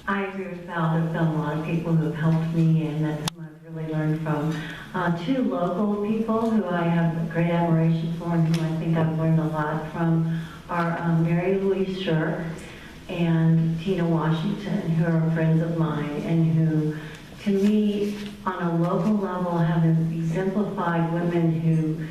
I agree with Val. There's been a lot of people who have helped me and that I've really learned from. Two local people who I have great admiration for and who I think I've learned a lot from are Mary Louise Shirk and Tina Washington, who are friends of mine and who, to me, on a local level, have exemplified women who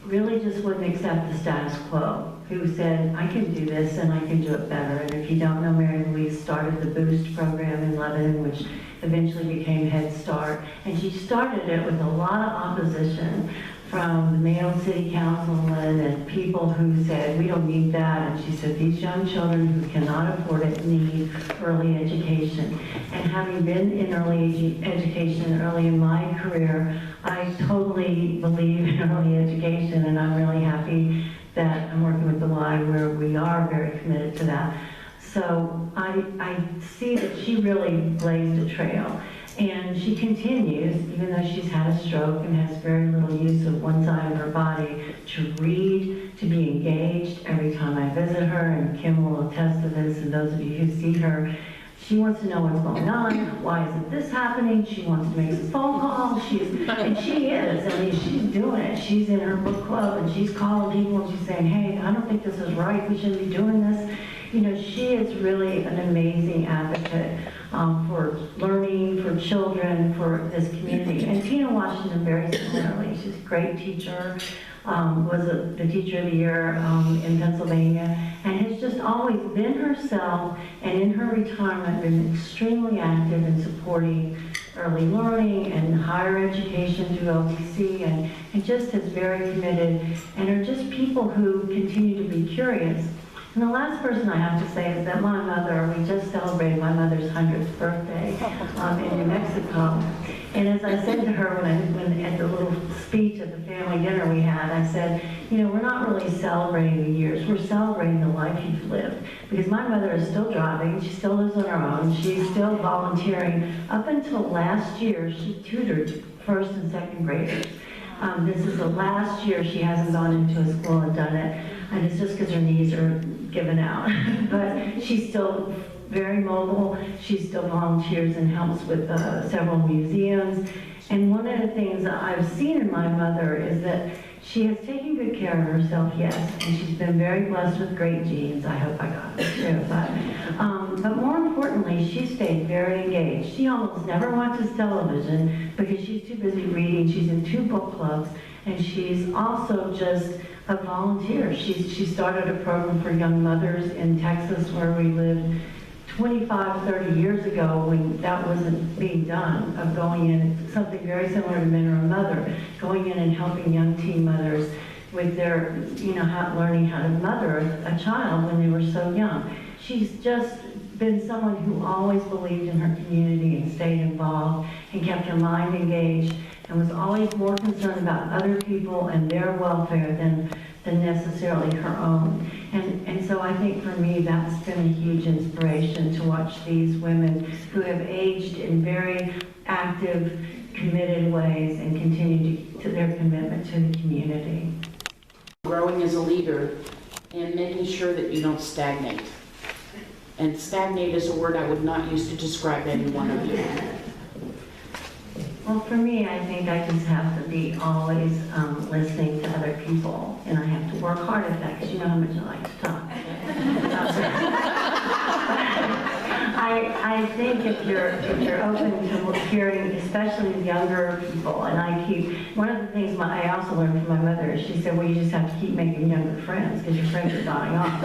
really just wouldn't accept the status quo, who said, I can do this and I can do it better. And if you don't know, Mary Louise started the Boost program in Lebanon, which eventually became Head Start. And she started it with a lot of opposition from the Mayo City Councilman and people who said, we don't need that. And she said, these young children who cannot afford it need early education. And having been in early education early in my career, I totally believe in early education, and I'm really happy that I'm working with the Y where we are very committed to that. So I see that she really blazed a trail. And she continues, even though she's had a stroke and has very little use of one side of her body, to read, to be engaged every time I visit her, and Kim will attest to this, and those of you who see her, she wants to know what's going on, why isn't this happening, she wants to make some phone calls, and she is, I mean, she's doing it. She's in her book club, and she's calling people, and she's saying, hey, I don't think this is right, we shouldn't be doing this. You know, she is really an amazing advocate for learning, for children, for this community. And Tina Washington, very similarly, she's a great teacher, was the teacher of the year in Pennsylvania, and has just always been herself, and in her retirement been extremely active in supporting early learning and higher education through LTC, and just is very committed, and are just people who continue to be curious. And the last person I have to say is that my mother, we just celebrated my mother's 100th birthday in New Mexico. And as I said to her when at the little speech at the family dinner we had, I said, you know, we're not really celebrating the years, we're celebrating the life you've lived. Because my mother is still driving, she still lives on her own, she's still volunteering. Up until last year, she tutored first and second graders. This is the last year she hasn't gone into a school and done it, and it's just because her knees are given out. But she's still very mobile. She still volunteers and helps with several museums. And one of the things that I've seen in my mother is that she has taken good care of herself, yes, and she's been very blessed with great genes. I hope I got it too. But more importantly, she stayed very engaged. She almost never watches television because she's too busy reading. She's in 2 book clubs, and she's also just a volunteer. She started a program for young mothers in Texas where we lived 25, 30 years ago when that wasn't being done, of going in, something very similar to Men Are a Mother, going in and helping young teen mothers with their, you know, learning how to mother a child when they were so young. She's just been someone who always believed in her community and stayed involved and kept her mind engaged and was always more concerned about other people and their welfare than necessarily her own. And so I think for me that's been a huge inspiration to watch these women who have aged in very active, committed ways and continue to their commitment to the community. Growing as a leader and making sure that you don't stagnate. And stagnate is a word I would not use to describe any one of you. Well, for me, I think I just have to be always listening to other people, and I have to work hard at that, because you know how much I like to talk. I think if you're open to hearing, especially younger people, and one of the things I also learned from my mother is she said, well, you just have to keep making younger friends, because your friends are dying off.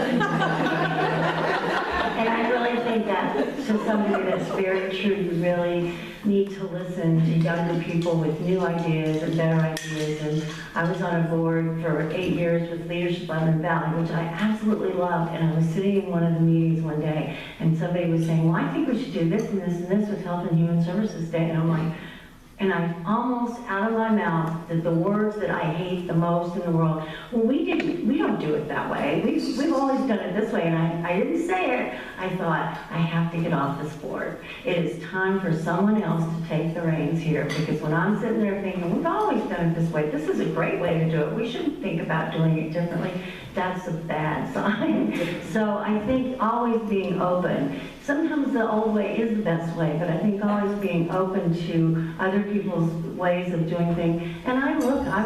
And I really think that to somebody that's very true, you really need to listen to younger people with new ideas and better ideas. And I was on a board for 8 years with Leadership Lebanon Valley, which I absolutely loved. And I was sitting in one of the meetings one day, and somebody was saying, well, I think we should do this and this and this with Health and Human Services Day. And I'm like, and I almost out of my mouth did the words that I hate the most in the world. Well, we don't do it that way. We've always done it this way. And I didn't say it. I thought, I have to get off this board. It is time for someone else to take the reins here, because when I'm sitting there thinking, we've always done it this way, this is a great way to do it, we shouldn't think about doing it differently, that's a bad sign. So I think always being open. sometimes the old way is the best way, but I think always being open to other people's ways of doing things. And I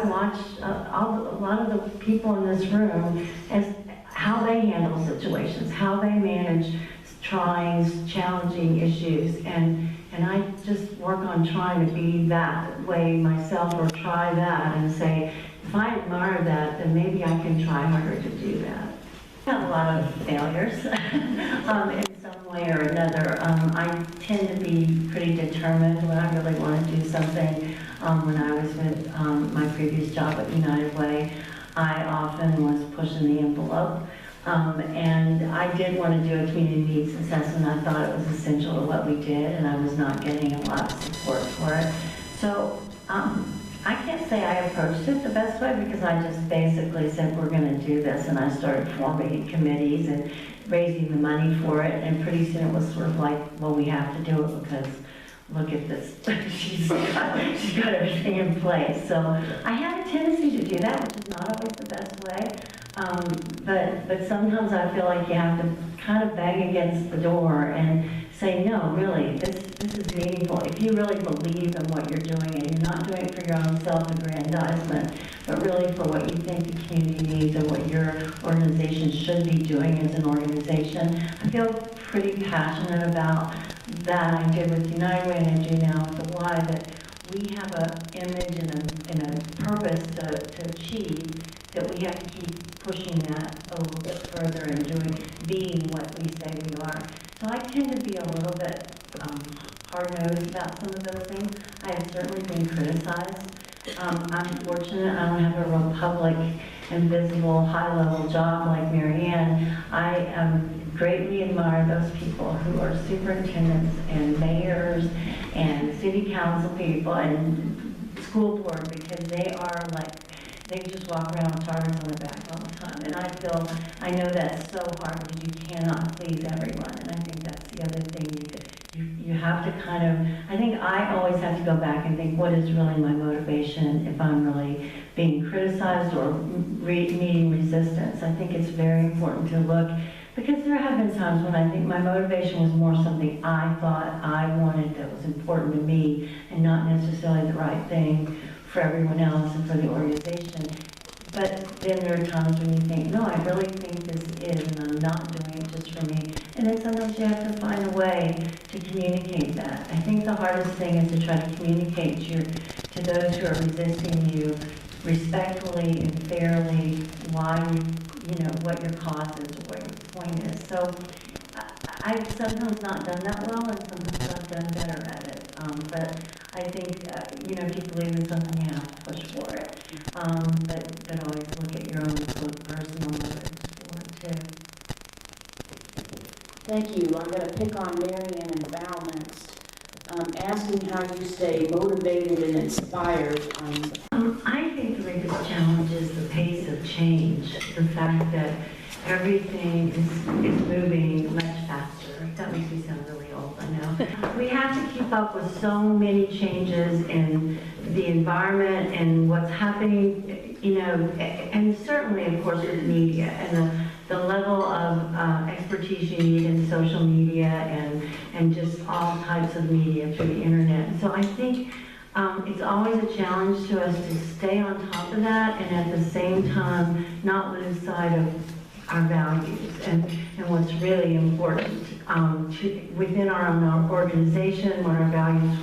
watch a lot of the people in this room as how they handle situations, how they manage trying, challenging issues, and I just work on trying to be that way myself, or try that and say, if I admire that, then maybe I can try harder to do that. I have a lot of failures in some way or another. I tend to be pretty determined when I really want to do something. When I was with my previous job at United Way, I often was pushing the envelope. And I did want to do a community needs assessment. I thought it was essential to what we did, and I was not getting a lot of support for it. So I can't say I approached it the best way, because I just basically said, we're going to do this, and I started forming committees and raising the money for it, and pretty soon it was sort of like, well, we have to do it because look at this, she's got everything in place. So I had a tendency to do that, which is not always the best way. But sometimes I feel like you have to kind of bang against the door and say, no, really, this is meaningful. If you really believe in what you're doing, and you're not doing it for your own self-aggrandizement, but really for what you think the community needs and what your organization should be doing as an organization, I feel pretty passionate about that. I did with United Way, and I do now with the Y, that we have an image and a purpose to achieve, that we have to keep pushing that a little bit further and being what we say we are. So I tend to be a little bit hard-nosed about some of those things. I have certainly been criticized. I'm fortunate I don't have a real public and visible high-level job like Marianne. I greatly admire those people who are superintendents and mayors and city council people and school board, because they are like, they just walk around with targets on their back all the time. And I know that's so hard, because you cannot please everyone. And I think that's the other thing you have to kind of, I think I always have to go back and think, what is really my motivation if I'm really being criticized or meeting resistance? I think it's very important to look, because there have been times when I think my motivation was more something I thought I wanted that was important to me, and not necessarily the right thing for everyone else and for the organization. But then there are times when you think, no, I really think this is, and I'm not doing it just for me. And then sometimes you have to find a way to communicate that. I think the hardest thing is to try to communicate to those who are resisting you respectfully and fairly why what your cause is or what your point is. So I've sometimes not done that well, and sometimes I've done better at it. But I think, if you believe in something, you have to push for it. But always look at your own personal motives for it, too. Thank you. I'm going to pick on Marianne and Val next. Asking how you stay motivated and inspired. I think the biggest challenge is the pace of change. The fact that everything is moving much faster. That makes me sound really old, I know. We have to keep up with so many changes in the environment and what's happening, and certainly, of course, with media and the level of expertise you need in social media and just all types of media through the internet. So I think it's always a challenge to us to stay on top of that, and at the same time not lose sight of our values and what's really important within our own organization, what our values,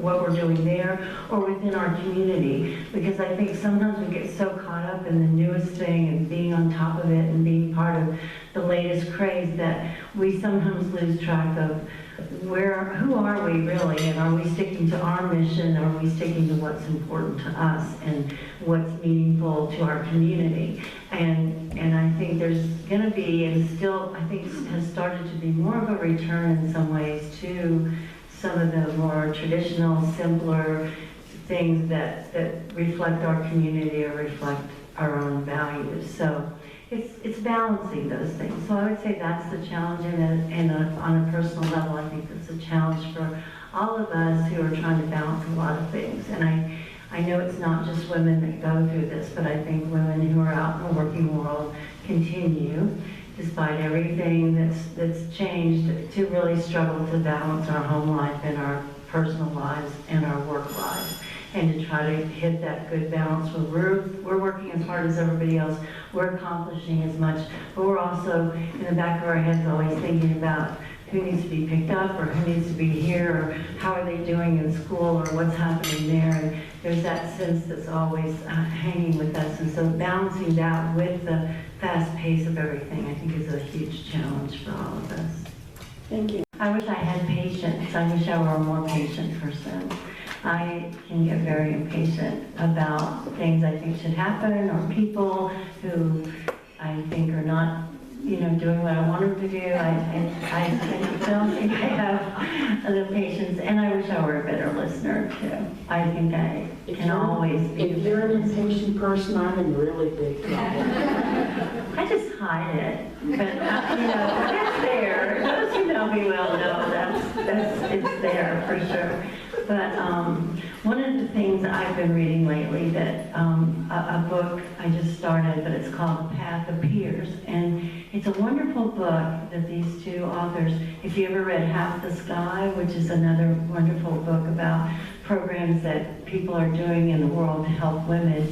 what we're doing there, or within our community. Because I think sometimes we get so caught up in the newest thing and being on top of it and being part of the latest craze that we sometimes lose track of who are we really, and are we sticking to our mission, are we sticking to what's important to us and what's meaningful to our community. And I think there's going to be, and still I think has started to be, more of a return in some ways to some of the more traditional, simpler things that reflect our community or reflect our own values. So it's balancing those things. So I would say that's the challenge, and on a personal level, I think it's a challenge for all of us who are trying to balance a lot of things. And I know it's not just women that go through this, but I think women who are out in the working world continue despite everything that's changed, to really struggle to balance our home life and our personal lives and our work lives, and to try to hit that good balance where we're working as hard as everybody else, we're accomplishing as much, but we're also in the back of our heads always thinking about who needs to be picked up, or who needs to be here, or how are they doing in school, or what's happening there. And there's that sense that's always hanging with us. And so balancing that with the fast pace of everything, I think, is a huge challenge for all of us. Thank you. I wish I had patience. I wish I were a more patient person. I can get very impatient about things I think should happen, or people who I think are not, doing what I want them to do. I don't think I have the patience, and I wish I were a better listener too. I think I can always be. If you're an impatient person, I'm in really big trouble. I just hide it, but it's there. Those who know me well know it's there for sure. But one of the things I've been reading lately, that a book I just started, but it's called The Path Appears, and it's a wonderful book that these two authors, if you ever read Half the Sky, which is another wonderful book about programs that people are doing in the world to help women,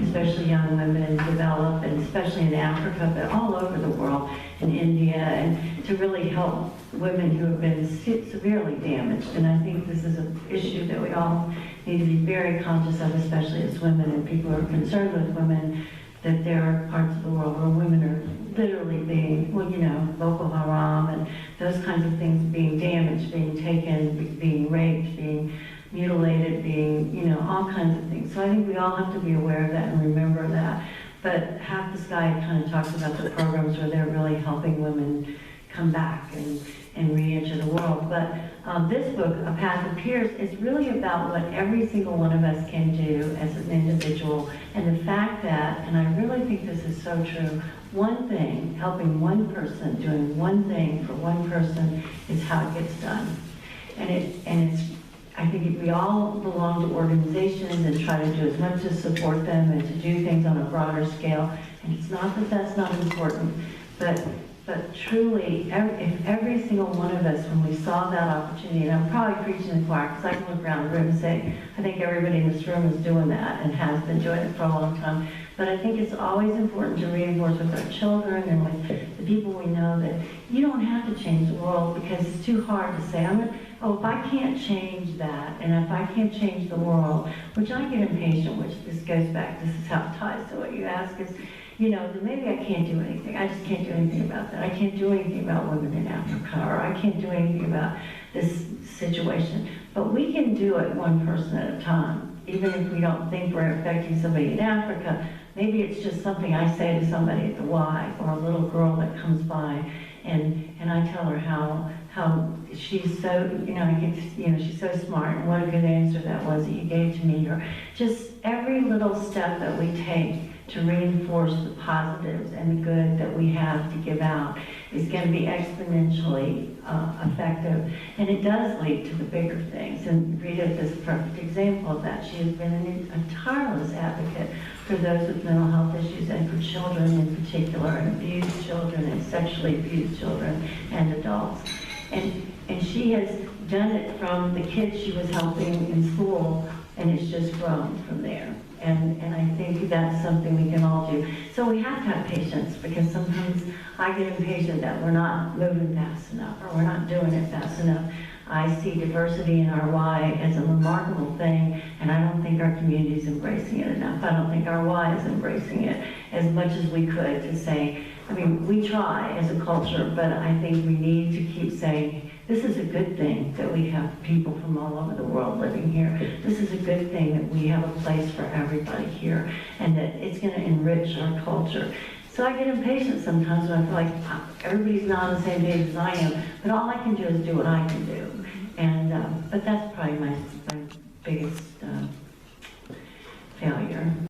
especially young women, develop, and especially in Africa, but all over the world, in India, and to really help women who have been severely damaged. And I think this is an issue that we all need to be very conscious of, especially as women and people who are concerned with women, that there are parts of the world where women are literally being, Boko Haram and those kinds of things, being damaged, being taken, being raped, being mutilated, being, all kinds of things. So I think we all have to be aware of that and remember that. But Half the Sky kind of talks about the programs where they're really helping women come back and re-enter the world. But this book, A Path Appears, is really about what every single one of us can do as an individual, and the fact that, and I really think this is so true, one thing, helping one person, doing one thing for one person, is how it gets done. And it's I think we all belong to organizations and try to do as much to support them and to do things on a broader scale. And it's not that that's not important, but truly, if every single one of us, when we saw that opportunity, and I'm probably preaching to the choir, because I can look around the room and say, I think everybody in this room is doing that and has been doing it for a long time. But I think it's always important to reinforce with our children and with the people we know that you don't have to change the world, because it's too hard to say, if I can't change that, and if I can't change the world, which I get impatient, which this goes back, this is how it ties to what you ask, is, then maybe I can't do anything. I just can't do anything about that. I can't do anything about women in Africa, or I can't do anything about this situation. But we can do it one person at a time, even if we don't think we're affecting somebody in Africa. Maybe it's just something I say to somebody at the Y, or a little girl that comes by, and I tell her how she's so, she's so smart, and what a good answer that was that you gave to me. Or just every little step that we take to reinforce the positives and the good that we have to give out is going to be exponentially effective. And it does lead to the bigger things. And Redith is a perfect example of that. She has been a tireless advocate for those with mental health issues, and for children in particular, and abused children and sexually abused children and adults. And she has done it from the kids she was helping in school, and it's just grown from there. And I think that's something we can all do. So we have to have patience, because sometimes I get impatient that we're not moving fast enough, or we're not doing it fast enough. I see diversity in our Y as a remarkable thing, and I don't think our community is embracing it enough. I don't think our Y is embracing it as much as we could to say, we try as a culture, but I think we need to keep saying, this is a good thing that we have people from all over the world living here. This is a good thing that we have a place for everybody here, and that it's going to enrich our culture. So I get impatient sometimes when I feel like everybody's not on the same page as I am, but all I can do is do what I can do. And but that's probably my biggest failure.